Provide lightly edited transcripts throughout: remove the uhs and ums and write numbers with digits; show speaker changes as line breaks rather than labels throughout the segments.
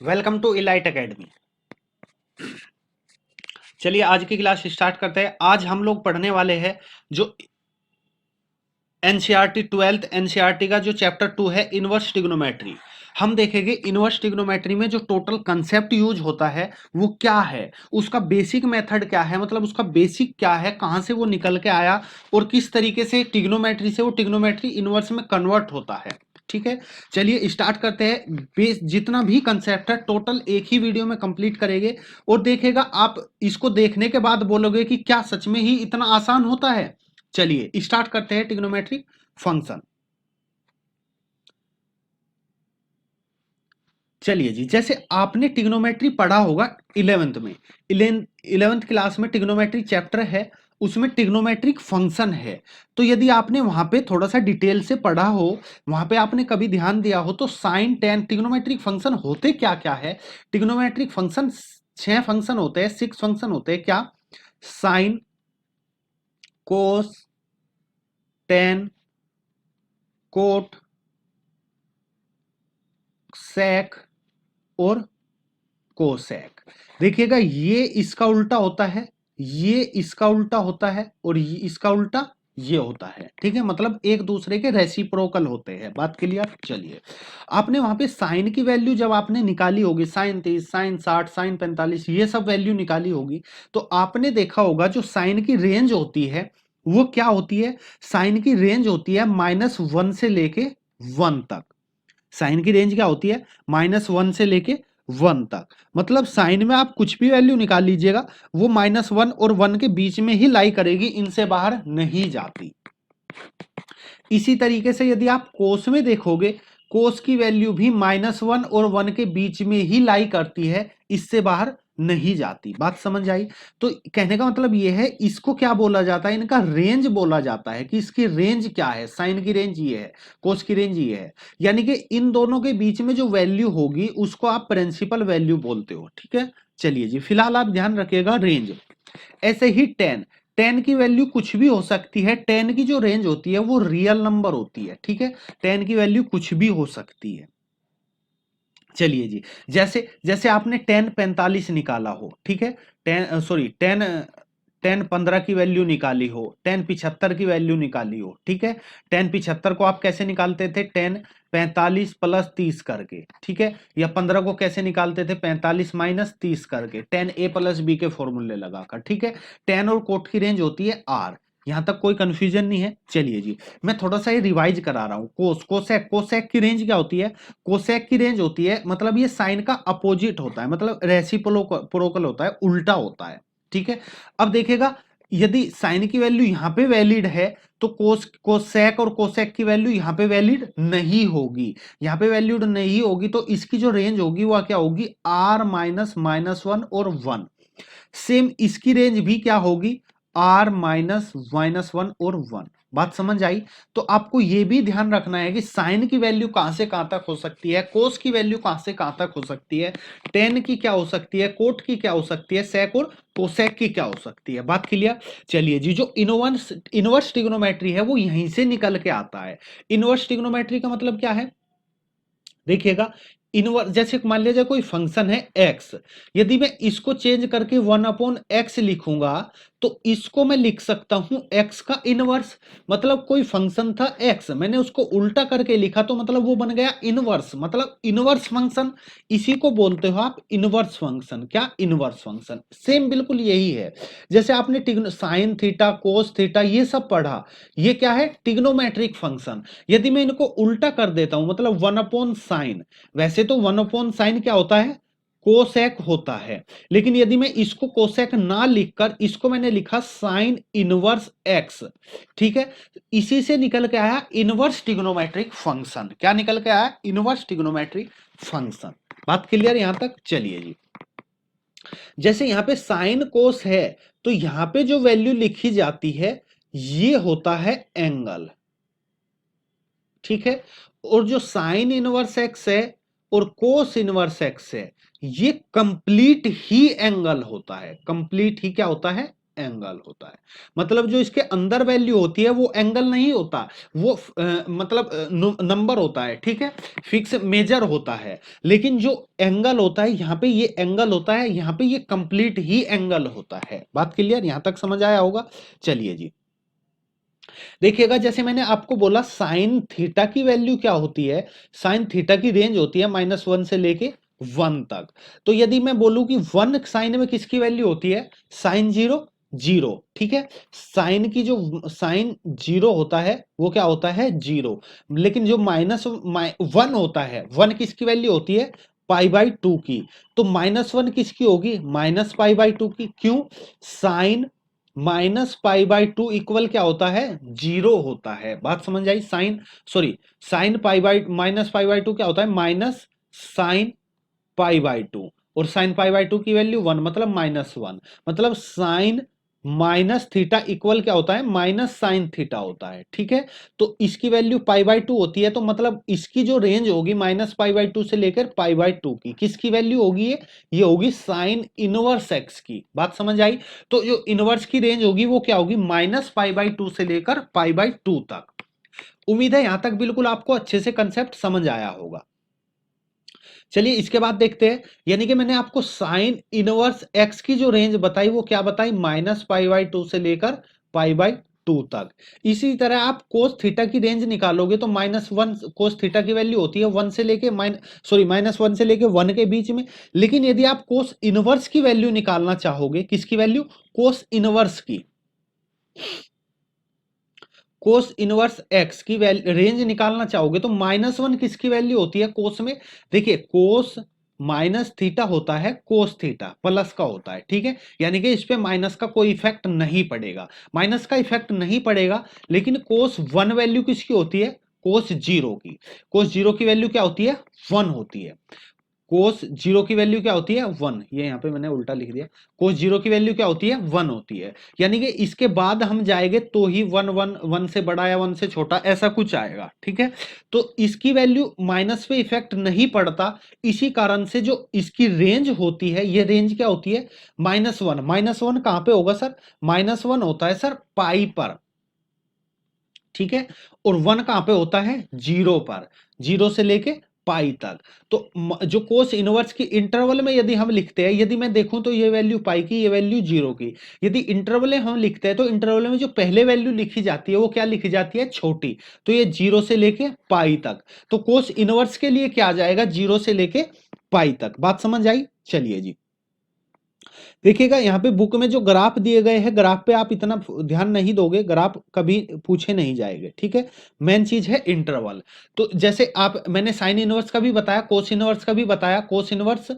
Welcome to elite academy. चलिए आज की क्लास स्टार्ट करते हैं। आज हम लोग पढ़ने वाले हैं जो एनसीईआरटी 12th एनसीईआरटी का जो चैप्टर 2 है इनवर्स ट्रिग्नोमेट्री। हम देखेंगे इनवर्स ट्रिग्नोमेट्री में जो टोटल कंसेप्ट यूज होता है वो क्या है, उसका बेसिक मेथड क्या है, मतलब उसका बेसिक क्या है, कहां से वो निकल के आया और किस तरीके से ट्रिग्नोमेट्री से वो ट्रिग्नोमेट्री इनवर्स में कन्वर्ट होता है। ठीक है, चलिए स्टार्ट करते हैं। बेस जितना भी कंसेप्ट है टोटल एक ही वीडियो में कंप्लीट करेंगे और देखेगा आप इसको देखने के बाद बोलोगे कि क्या सच में ही इतना आसान होता है। चलिए स्टार्ट करते हैं ट्रिग्नोमेट्रिक फंक्शन। चलिए जी, जैसे आपने ट्रिग्नोमेट्री पढ़ा होगा 11th में, 11th क्लास में ट्रिग्नोमेट्री चैप्टर है, उसमें ट्रिग्नोमेट्रिक फंक्शन है। तो यदि आपने वहां पे थोड़ा सा डिटेल से पढ़ा हो, वहां पे आपने कभी ध्यान दिया हो तो साइन टेन ट्रिग्नोमेट्रिक फंक्शन होते क्या क्या है। ट्रिग्नोमेट्रिक फंक्शन 6 फंक्शन होते हैं, 6 फंक्शन होते हैं। क्या? साइन, कोस, टेन, कोट, सेक और कोसेक। देखिएगा ये इसका उल्टा होता है, ये इसका उल्टा होता है और ये इसका उल्टा ये होता है। ठीक है, मतलब एक दूसरे के रेसिप्रोकल होते हैं। बात क्लियर? चलिए, आपने वहां पे साइन की वैल्यू जब आपने निकाली होगी, साइन 30, साइन 60, साइन 45, ये सब वैल्यू निकाली होगी, तो आपने देखा होगा जो साइन की रेंज होती है वो क्या होती है। साइन की रेंज होती है -1 से लेके 1 तक। साइन की रेंज क्या होती है? -1 से लेके 1 तक। मतलब साइन में आप कुछ भी वैल्यू निकाल लीजिएगा, वो -1 और 1 के बीच में ही लाई करेगी, इनसे बाहर नहीं जाती। इसी तरीके से यदि आप कोस में देखोगे, कोस की वैल्यू भी -1 और 1 के बीच में ही लाई करती है, इससे बाहर नहीं जाती। बात समझ आई? तो कहने का मतलब यह है, इसको क्या बोला जाता है, इनका रेंज बोला जाता है कि इसकी रेंज क्या है। साइन की रेंज ये है, कोस की रेंज ये है, यानी कि इन दोनों के बीच में जो वैल्यू होगी उसको आप प्रिंसिपल वैल्यू बोलते हो। ठीक है, चलिए जी, फिलहाल आप ध्यान रखिएगा रेंज। ऐसे ही टेन, टेन की वैल्यू कुछ भी हो सकती है। टेन की जो रेंज होती है वो रियल नंबर होती है। ठीक है, टेन की वैल्यू कुछ भी हो सकती है। चलिए जी, जैसे जैसे आपने 10 45 निकाला हो, ठीक है, 10 15 की वैल्यू निकाली हो, 10 75 की वैल्यू निकाली हो। ठीक है, 10 75 को आप कैसे निकालते थे? 10 45 + 30 करके। ठीक है, या 15 को कैसे निकालते थे? 45 - 30 करके, 10a + b के फॉर्मूले लगाकर। ठीक है, 10 और कोट की रेंज होती है r। यहां तक कोई कंफ्यूजन नहीं है। चलिए जी, मैं थोड़ा सा ये रिवाइज करा रहा हूं। कोसेक, कोसेक की रेंज क्या होती है? कोसेक की रेंज होती है, मतलब ये साइन का अपोजिट होता है, मतलब रेसिप्रोकल होता है, उल्टा होता है। ठीक है, अब देखिएगा यदि साइन की वैल्यू यहां पे वैलिड है तो कोसेक और कोसेक की वैल्यू यहां पे वैलिड नहीं होगी। यहां पे वैलिड नहीं होगी तो इसकी जो रेंज होगी वो क्या होगी? r -1 और 1। सेम इसकी रेंज भी क्या होगी? r -1 और 1। बात समझ आई? तो आपको यह भी ध्यान रखना है कि साइन की वैल्यू कहां से कहां तक हो सकती है, कोस की वैल्यू कहां से कहां तक हो सकती है, टेन की क्या हो सकती है, कोट की क्या हो सकती है, सेक और कोसेक की क्या हो सकती है। बात क्लियर? चलिए जी, जो इनवर्स ट्रिग्नोमेट्री है वो यहीं से निकल के आता है। इनवर्स ट्रिग्नोमेट्री का मतलब क्या है? देखिएगा, इनवर्स जैसे मान लीजिए कोई फंक्शन है x, यदि मैं इसको चेंज करके 1/x लिखूंगा तो इसको मैं लिख सकता हूं x का इनवर्स। मतलब कोई फंक्शन था x, मैंने उसको उल्टा करके लिखा तो मतलब वो बन गया इनवर्स, मतलब इनवर्स फंक्शन। इसी को बोलते हो आप इनवर्स फंक्शन। क्या? Inverse function. सेम बिल्कुल यही है। जैसे आपने साइन थीटा, कोस थीटा ये सब पढ़ा, ये क्या है? Trigonometric function. यदि मैं इनको उल्टा कर देता हूं, मतलब 1/sin, वैसे तो 1/sin क्या होता है? कोसेक होता है, लेकिन यदि मैं इसको कोसेक ना लिखकर इसको मैंने लिखा साइन इनवर्स एक्स। ठीक है, इसी से निकल के आया इनवर्स ट्रिग्नोमेट्रिक फंक्शन। क्या निकल के आया? Inverse trigonometric function. बात क्लियर यहां तक? चलिए जी, जैसे यहां पे साइन कोस है तो यहां पे जो वैल्यू लिखी जाती है ये होता है एंगल। ठीक है, और जो साइन इनवर्स एक्स है और कोस इनवर्स एक्स है ये कंप्लीट ही एंगल होता है। कंप्लीट ही क्या होता है? एंगल होता है। मतलब जो इसके अंदर वैल्यू होती है वो एंगल नहीं होता, वो मतलब नंबर होता है, ठीक है, फिक्स मेजर होता है। लेकिन जो एंगल होता है यहाँ पे ये एंगल होता है, यहाँ पे ये कंप्लीट ही एंगल होता है। बात क्लियर, यहां तक समझ आया होगा। चलिए जी, देखिएगा जैसे मैंने आपको बोला साइन थीटा की वैल्यू क्या होती है, साइन थीटा की रेंज होती है -1 से लेके 1 तक। तो यदि मैं बोलूं कि 1 साइन में किसकी वैल्यू होती है, साइन 0 0, ठीक है। साइन की जो साइन 0 होता है वो क्या होता है 0, लेकिन जो -1 होता है, 1 किसकी वैल्यू होती है π/2 की। तो -1 किसकी होगी, -π/2 की। क्यों, साइन -π/2 इक्वल क्या होता है 0 होता है। बात समझ आई, साइन -π/2 क्या होता है माइनस साइन π/2, और साइन π/2 की वैल्यू 1, मतलब -1, मतलब साइन माइनस थीटा इक्वल क्या होता है माइनस साइन थीटा होता है, ठीक है। तो इसकी वैल्यू π/2 होती है, तो मतलब इसकी जो रेंज होगी -π/2 से लेकर π/2 की, किसकी वैल्यू होगी ये होगी साइन इनवर्स एक्स की। बात समझ आई। तो जो इनवर्स की रेंज होगी वो क्या होगी -π/2 से लेकर π/2 तक। उम्मीद है यहां तक बिल्कुल आपको अच्छे से कंसेप्ट समझ आया होगा। चलिए इसके बाद देखते हैं, यानी कि मैंने आपको साइन इनवर्स एक्स की जो रेंज बताई वो क्या बताई, -π/2 से लेकर π/2 तक। इसी तरह आप कोस थीटा की रेंज निकालोगे तो -1, कोस थीटा की वैल्यू होती है 1 से लेके -1 से लेके 1 के बीच में। लेकिन यदि आप कोस इनवर्स की वैल्यू निकालना चाहोगे, किसकी वैल्यू, कोस इनवर्स की, कोस इनवर्स एक्स की रेंज निकालना चाहोगे तो -1 किसकी वैल्यू होती है कोस में, देखिए कोस माइनस थीटा होता है, कोस थीटा प्लस का होता है, ठीक है। यानी कि इस पे माइनस का कोई इफेक्ट नहीं पड़ेगा, माइनस का इफेक्ट नहीं पड़ेगा। लेकिन कोस 1 वैल्यू किसकी होती है, कोस 0 की। कोस 0 की वैल्यू क्या होती है 1 होती है। कोस 0 की वैल्यू क्या होती है 1, ये यहां पे मैंने उल्टा लिख दिया। कोस 0 की वैल्यू क्या होती है 1 होती है। यानी कि इसके बाद हम जाएंगे तो ही 1 से बड़ा या 1 से छोटा ऐसा कुछ आएगा, ठीक है। तो इसकी वैल्यू माइनस पे इफेक्ट नहीं पड़ता, इसी कारण से जो इसकी रेंज होती है, ये रेंज क्या होती है -1। -1 कहां पे होगा सर, -1 होता है सर पाई पर, ठीक है। और 1 कहां पे होता है 0 पर, 0 से लेके पाई तक। तो जो कोस इनवर्स की इंटरवल में यदि हम लिखते हैं, यदि मैं देखूं तो ये वैल्यू पाई की, ये वैल्यू 0 की। यदि इंटरवल हम लिखते हैं तो इंटरवल में जो पहले वैल्यू लिखी जाती है वो क्या लिखी जाती है छोटी, तो ये 0 से लेके पाई तक। तो कोस इनवर्स के लिए क्या आ जाएगा 0 से लेके पाई तक। बात समझ आई। चलिए जी, देखिएगा यहाँ पे बुक में जो ग्राफ दिए गए हैं, ग्राफ पे आप इतना ध्यान नहीं दोगे, ग्राफ कभी पूछे नहीं जाएंगे, ठीक है। मेन चीज है इंटरवल। तो जैसे आप, मैंने साइन इनवर्स का भी बताया, कोस इनवर्स का भी बताया। कोस इनवर्स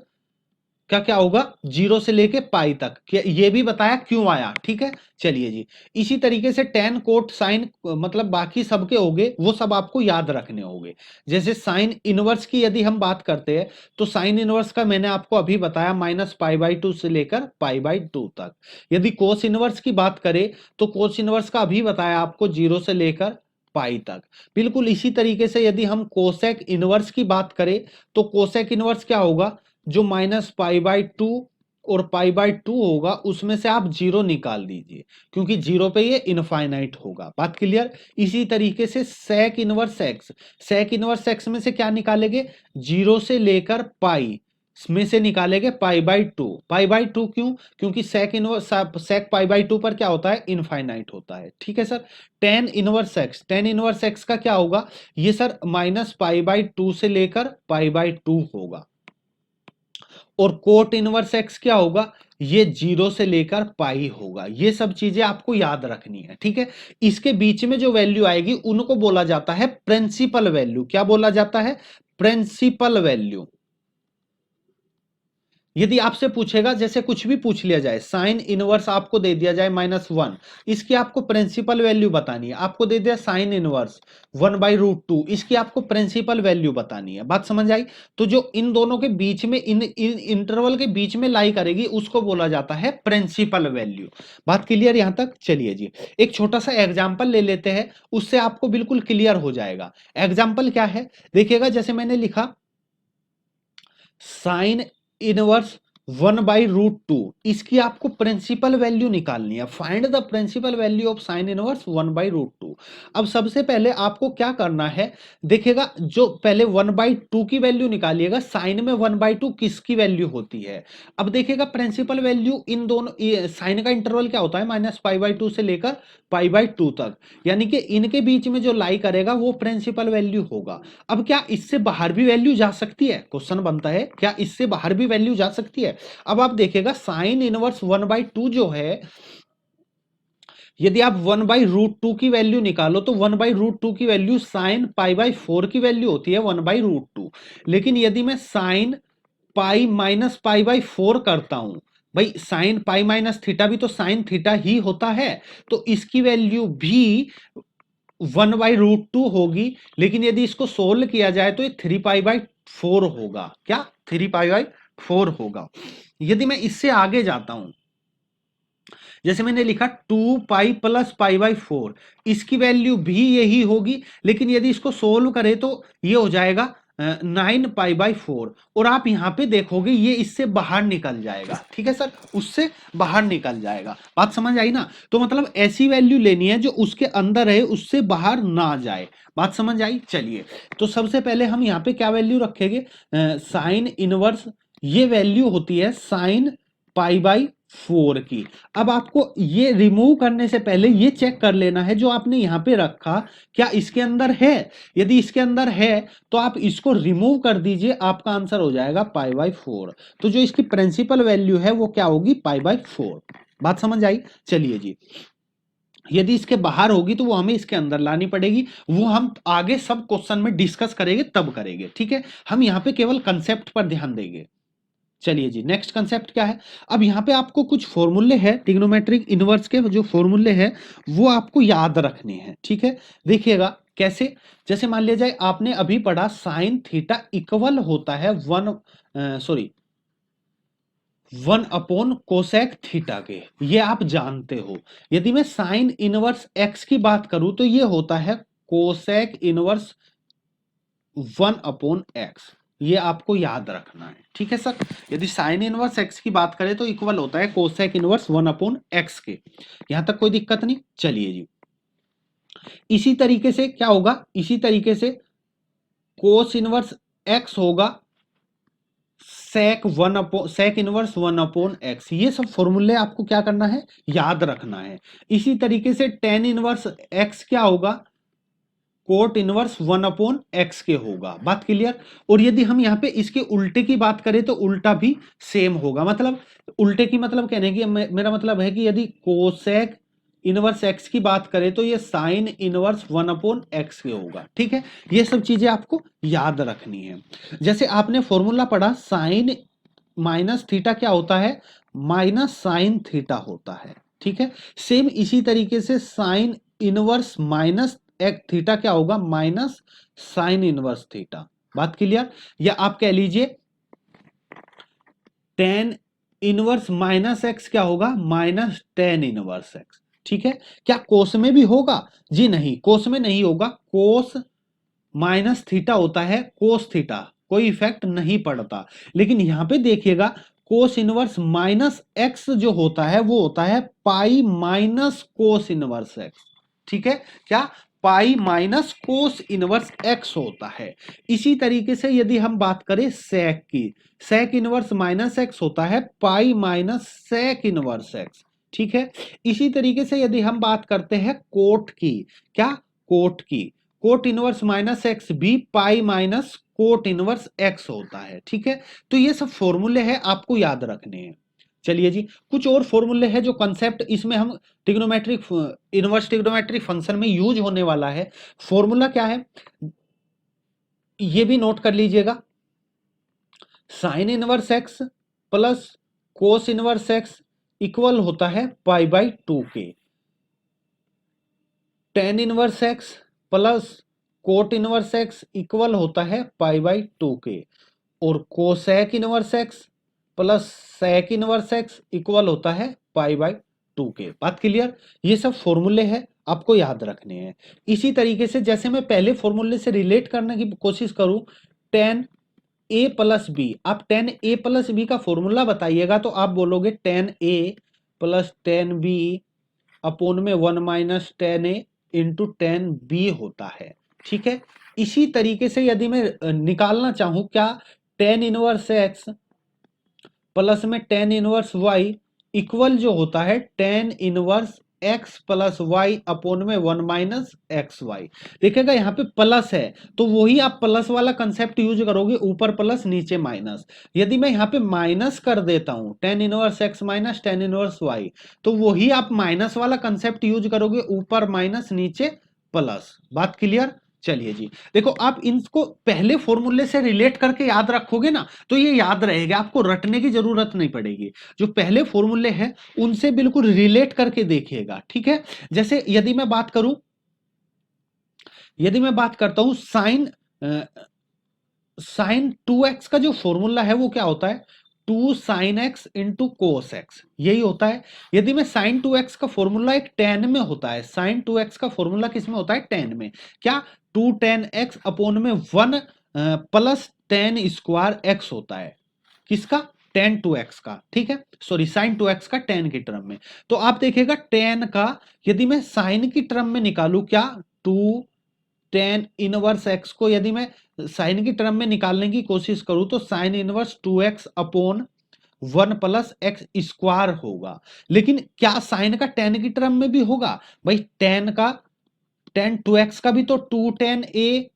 क्या क्या होगा 0 से लेके पाई तक, ये भी बताया क्यों आया, ठीक है। चलिए जी, इसी तरीके से टेन कोट साइन, मतलब बाकी सबके होंगे वो सब आपको याद रखने होंगे। जैसे साइन इनवर्स की यदि हम बात करते हैं तो साइन इनवर्स का मैंने आपको अभी बताया -π/2 से लेकर π/2 तक। यदि कोस इनवर्स की बात करें तो कोस इनवर्स का अभी बताया आपको 0 से लेकर पाई तक। बिल्कुल इसी तरीके से यदि हम कोसेक इनवर्स की बात करें तो कोसेक इनवर्स क्या होगा, जो -π/2 और π/2 होगा उसमें से आप 0 निकाल दीजिए, क्योंकि 0 पे ये इनफाइनाइट होगा। बात क्लियर। इसी तरीके से sec inverse x, sec inverse x में से क्या निकालेंगे 0 से लेकर पाई में से निकालेंगे π/2। π/2 क्यों, क्योंकि सेक इनवर्स सेक π/2 पर क्या होता है इनफाइनाइट होता है, ठीक है sir. Ten inverse x, ten inverse x का क्या होगा ये सर -π/2 से लेकर π/2 होगा। और कोट इनवर्स एक्स क्या होगा, ये 0 से लेकर पाई होगा। ये सब चीजें आपको याद रखनी है, ठीक है। इसके बीच में जो वैल्यू आएगी उनको बोला जाता है प्रिंसिपल वैल्यू। क्या बोला जाता है, प्रिंसिपल वैल्यू। यदि आपसे पूछेगा, जैसे कुछ भी पूछ लिया जाए, साइन इनवर्स आपको दे दिया जाए -1, इसकी आपको प्रिंसिपल वैल्यू बतानी है। आपको दे दिया साइन इनवर्स 1/√2, इसकी आपको प्रिंसिपल वैल्यू बतानी है। बात समझ आई। तो जो इन दोनों के बीच में, इन इंटरवल के बीच में लाई करेगी उसको बोला जाता है प्रिंसिपल वैल्यू। बात क्लियर यहां तक। चलिए जी, एक छोटा सा एग्जाम्पल ले लेते हैं, उससे आपको बिल्कुल क्लियर हो जाएगा। एग्जाम्पल क्या है देखिएगा, जैसे मैंने लिखा साइन इनवर्स 1/√2, इसकी आपको प्रिंसिपल वैल्यू निकालनी है। Find the principal value of sine inverse 1/√2। अब सबसे पहले आपको क्या करना है, देखिएगा जो पहले 1/2 की वैल्यू निकालिएगा, साइन में 1/2 किसकी वैल्यू होती है। अब देखिएगा प्रिंसिपल वैल्यू इन दोनों, साइन का इंटरवल क्या होता है -π/2 से लेकर π/2 तक, यानी कि इनके बीच में जो लाई करेगा वो प्रिंसिपल वैल्यू होगा। अब क्या इससे बाहर भी वैल्यू जा सकती है, क्वेश्चन बनता है क्या इससे बाहर भी वैल्यू जा सकती है। अब आप देखिएगा साइन इनवर्स 1/2 जो है, यदि आप 1/√2 की वैल्यू निकालो तो 1/√2 की वैल्यू साइन π/4 की वैल्यू होती है 1/√2। लेकिन यदि मैं साइन पाई माइनस π/4 करता हूं, भाई साइन पाई माइनस थीटा भी तो साइन थीटा ही होता है, तो इसकी वैल्यू भी 1/√2 होगी। लेकिन यदि इसको सोल्व किया जाए तो ये 3π/4 होगा। क्या 3π/4 होगा। यदि मैं इससे आगे जाता हूं, जैसे मैंने लिखा 2π + π/4, इसकी वैल्यू भी यही होगी। लेकिन यदि इसको सोल्व करें तो ये हो जाएगा 9π/4, और आप यहां पे देखोगे ये इससे बाहर निकल जाएगा। ठीक है सर, उससे बाहर निकल जाएगा। बात समझ आई ना। तो मतलब ऐसी वैल्यू लेनी है जो उसके अंदर है, उससे बाहर ना जाए। बात समझ आई। चलिए, तो सबसे पहले हम यहाँ पे क्या वैल्यू रखेंगे, साइन इनवर्स, ये वैल्यू होती है साइन π/4 की। अब आपको ये रिमूव करने से पहले ये चेक कर लेना है जो आपने यहां पे रखा क्या इसके अंदर है। यदि इसके अंदर है तो आप इसको रिमूव कर दीजिए, आपका आंसर हो जाएगा π/4। तो जो इसकी प्रिंसिपल वैल्यू है वो क्या होगी, π/4। बात समझ आई। चलिए जी, यदि इसके बाहर होगी तो वो हमें इसके अंदर लानी पड़ेगी, वो हम आगे सब क्वेश्चन में डिस्कस करेंगे, तब करेंगे। ठीक है, हम यहां पे केवल कंसेप्ट पर ध्यान देंगे। चलिए जी, नेक्स्ट कंसेप्ट क्या है। अब यहां पे आपको कुछ फॉर्मूले हैं ट्रिग्नोमेट्रिक इनवर्स के, जो फॉर्मूले हैं वो आपको याद रखने हैं। ठीक है, देखिएगा कैसे। जैसे मान लिया जाए आपने अभी पढ़ा साइन थीटा इक्वल होता है 1/, कोसेक थीटा के, ये आप जानते हो। यदि मैं साइन इनवर्स एक्स की बात करूं तो ये होता है कोसेक इनवर्स 1/x, ये आपको याद रखना है। ठीक है सर, यदि साइन इनवर्स एक्स की बात करें तो इक्वल होता है कोसेक इनवर्स 1/x के। यहां तक कोई दिक्कत नहीं। चलिए जी, इसी तरीके से क्या होगा, इसी तरीके से कोस इनवर्स एक्स होगा सेक इनवर्स 1/x। ये सब फॉर्मूले आपको क्या करना है, याद रखना है। इसी तरीके से टेन इनवर्स एक्स क्या होगा, कोट इनवर्स 1/x के होगा। बात क्लियर। और यदि हम यहाँ पे इसके उल्टे की बात करें तो उल्टा भी सेम होगा। मतलब उल्टे की मतलब कहने की मेरा मतलब है कि यदि कोसेक इनवर्स x की बात करें तो ये साइन इनवर्स 1/x के होगा। ठीक है, ये सब चीजें आपको याद रखनी है। जैसे आपने फॉर्मूला पढ़ा साइन माइनस थीटा क्या होता है, माइनस साइन थीटा होता है। ठीक है, सेम इसी तरीके से साइन इनवर्स माइनस एक थीटा क्या होगा, माइनस साइन इनवर्स थीटा। बात क्लियर। या आप कह लीजिए टेन इनवर्स माइनस एक्स क्या होगा, माइनस टेन इनवर्स एक्स। ठीक है, क्या कोस में भी होगा, जी नहीं, कोस में नहीं होगा। कोस माइनस थीटा होता है कोस थीटा, कोई इफेक्ट नहीं पड़ता। लेकिन यहां पे देखिएगा कोस इनवर्स माइनस एक्स जो होता है वो होता है pi minus cos inverse x. ठीक है, क्या pi minus cos inverse x होता है। इसी तरीके से यदि हम बात करें सेक की, सेक इनवर्स माइनस एक्स होता है pi minus sec inverse x. ठीक है, इसी तरीके से यदि हम बात करते हैं कोट की, क्या कोट की, कोट इनवर्स माइनस एक्स भी pi minus cot inverse x होता है। ठीक है, तो ये सब फॉर्मूले हैं, आपको याद रखने हैं। चलिए जी, कुछ और फॉर्मूले हैं जो कंसेप्ट इसमें हम ट्रिग्नोमेट्रिक इनवर्स ट्रिग्नोमेट्रिक फंक्शन में यूज होने वाला है। फॉर्मूला क्या है ये भी नोट कर लीजिएगा। Sine inverse x plus cos inverse x equal होता है π/2 के। Tan inverse x plus cot inverse x equal होता है π/2 के। और cosec inverse x plus sec inverse x equal होता है π/2 के। बात क्लियर। ये सब फॉर्मूले हैं, आपको याद रखने हैं। इसी तरीके से जैसे मैं पहले फॉर्मूले से रिलेट करने की कोशिश करूं, टेन ए प्लस बी, आप टेन ए प्लस बी का फॉर्मूला बताइएगा तो आप बोलोगे टेन ए प्लस टेन बी अपोन में 1 माइनस टेन ए इंटू टेन बी होता है। ठीक है, इसी तरीके से यदि मैं निकालना चाहूं क्या, टेन इनवर्स एक्स प्लस में टेन इनवर्स वाई इक्वल जो होता है tan inverse x plus y upon में 1 माइनस एक्स वाई। देखिएगा यहाँ पे प्लस है तो वही आप प्लस वाला कंसेप्ट यूज करोगे, ऊपर प्लस नीचे माइनस। यदि मैं यहाँ पे माइनस कर देता हूं tan inverse x minus tan inverse y, तो वही आप माइनस वाला कंसेप्ट यूज करोगे, ऊपर माइनस नीचे प्लस। बात क्लियर? चलिए जी, देखो आप इनको पहले फॉर्मूले से रिलेट करके याद रखोगे ना तो ये याद रहेगा, आपको रटने की जरूरत नहीं पड़ेगी। जो पहले फॉर्मूले हैं उनसे बिल्कुल रिलेट करके देखिएगा। ठीक है, जैसे यदि मैं बात करूं, यदि मैं बात करता हूं साइन 2x का जो फॉर्मूला है वो क्या होता है, 2 sine x into cos x, यही होता है। यदि मैं साइन 2x का फॉर्मूला एक टेन में होता है, साइन 2x का फॉर्मूला किस में होता है, टेन में। क्या, 2 टेन एक्स अपोन में 1 प्लस टेन स्क्वायर एक्स होता है, किसका, टेन 2x का। ठीक है, सॉरी साइन 2x का टेन की टर्म में। तो आप देखिएगा टेन का यदि मैं साइन की टर्म में निकालू क्या, 2 टेन इनवर्स एक्स को यदि मैं साइन की टर्म में निकालने की कोशिश करूं तो sign inverse 2x upon 1 plus x square होगा। लेकिन क्या साइन का टेन की टर्म में भी होगा, भाई टेन का, टेन 2x का भी तो 2 टेन ए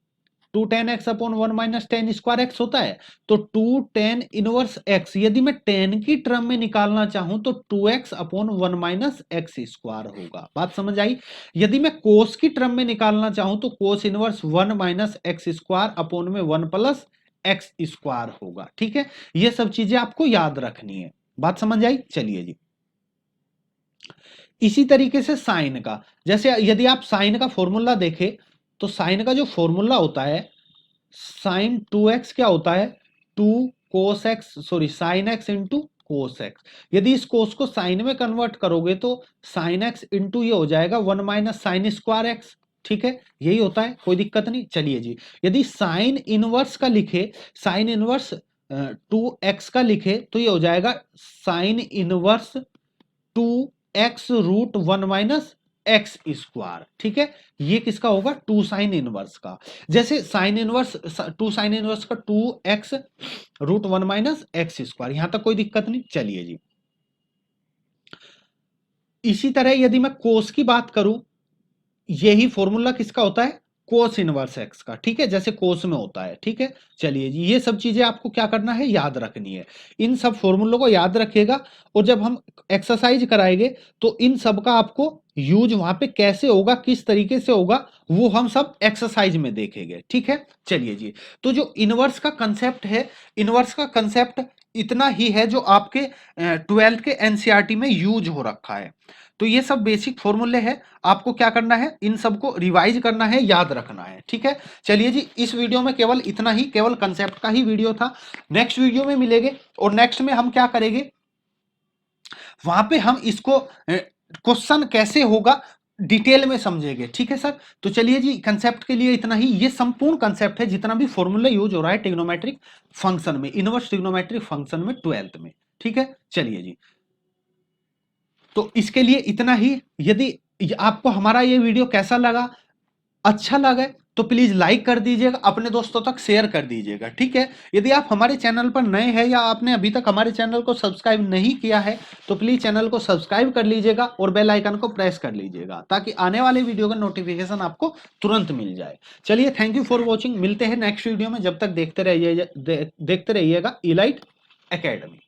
2 ten x upon 1 minus ten square x होता है। तो 2 टेन इनवर्स एक्स यदि मैं टेन की टर्म में निकालना चाहूं तो 2x upon 1 minus x square होगा। बात समझ आई? यदि मैं कोस की टर्म में निकालना चाहूं तो cos inverse 1 minus x square upon में 1 प्लस एक्स स्क्वायर होगा। ठीक है, ये सब चीजें आपको याद रखनी है। बात समझ आई? चलिए जी, इसी तरीके से साइन का, जैसे यदि आप साइन का फॉर्मूला देखें तो साइन का जो फॉर्मूला होता है, साइन 2x क्या होता है, 2 cos x, sorry sine x into cos x. यदि इस कोस को साइन में कन्वर्ट करोगे तो साइन एक्स इंटू ये हो जाएगा 1 माइनस साइन स्क्वायर एक्स। ठीक है, यही होता है, कोई दिक्कत नहीं। चलिए जी, यदि साइन इनवर्स का लिखे, साइन इनवर्स 2x का लिखे तो ये हो जाएगा sine inverse 2x root 1 minus x square. ठीक है, ये किसका होगा, 2 साइन इनवर्स का। जैसे साइन इनवर्स 2 साइन इनवर्स का 2x root 1 minus x square, यहां तक कोई दिक्कत नहीं। चलिए जी, इसी तरह यदि मैं कोस की बात करूं, यही फॉर्मूला किसका होता है, कोस इनवर्स एक्स का। ठीक है, जैसे कोस में होता है। ठीक है, चलिए जी, ये सब चीजें आपको क्या करना है, याद रखनी है। इन सब फॉर्मूलों को याद रखिएगा और जब हम एक्सरसाइज कराएंगे तो इन सब का आपको यूज वहां पे कैसे होगा, किस तरीके से होगा, वो हम सब एक्सरसाइज में देखेंगे। ठीक है, चलिए जी, तो जो इनवर्स का कंसेप्ट है, इनवर्स का कंसेप्ट इतना ही है जो आपके 12th के एनसीईआरटी में यूज हो रखा है। तो ये सब बेसिक फॉर्मूले हैं, आपको क्या करना है, इन सबको रिवाइज करना है, याद रखना है। ठीक है, चलिए जी, इस वीडियो में केवल इतना ही, केवल कंसेप्ट का ही वीडियो था। नेक्स्ट वीडियो में मिलेंगे और नेक्स्ट में हम क्या करेंगे, वहां पे हम इसको क्वेश्चन कैसे होगा डिटेल में समझेंगे। ठीक है सर, तो चलिए जी, कंसेप्ट के लिए इतना ही। ये संपूर्ण कंसेप्ट है जितना भी फॉर्मूला यूज हो रहा है ट्रिग्नोमेट्रिक फंक्शन में, इनवर्स ट्रिग्नोमेट्रिक फंक्शन में 12th में। ठीक है, चलिए जी, तो इसके लिए इतना ही। यदि आपको हमारा ये वीडियो कैसा लगा, अच्छा लगा तो प्लीज लाइक कर दीजिएगा, अपने दोस्तों तक शेयर कर दीजिएगा। ठीक है, यदि आप हमारे चैनल पर नए हैं या आपने अभी तक हमारे चैनल को सब्सक्राइब नहीं किया है तो प्लीज चैनल को सब्सक्राइब कर लीजिएगा और बेल आइकन को प्रेस कर लीजिएगा ताकि आने वाले वीडियो का नोटिफिकेशन आपको तुरंत मिल जाए। चलिए, थैंक यू फॉर वॉचिंग, मिलते हैं नेक्स्ट वीडियो में। जब तक देखते रहिएगा इलाइट एकेडमी।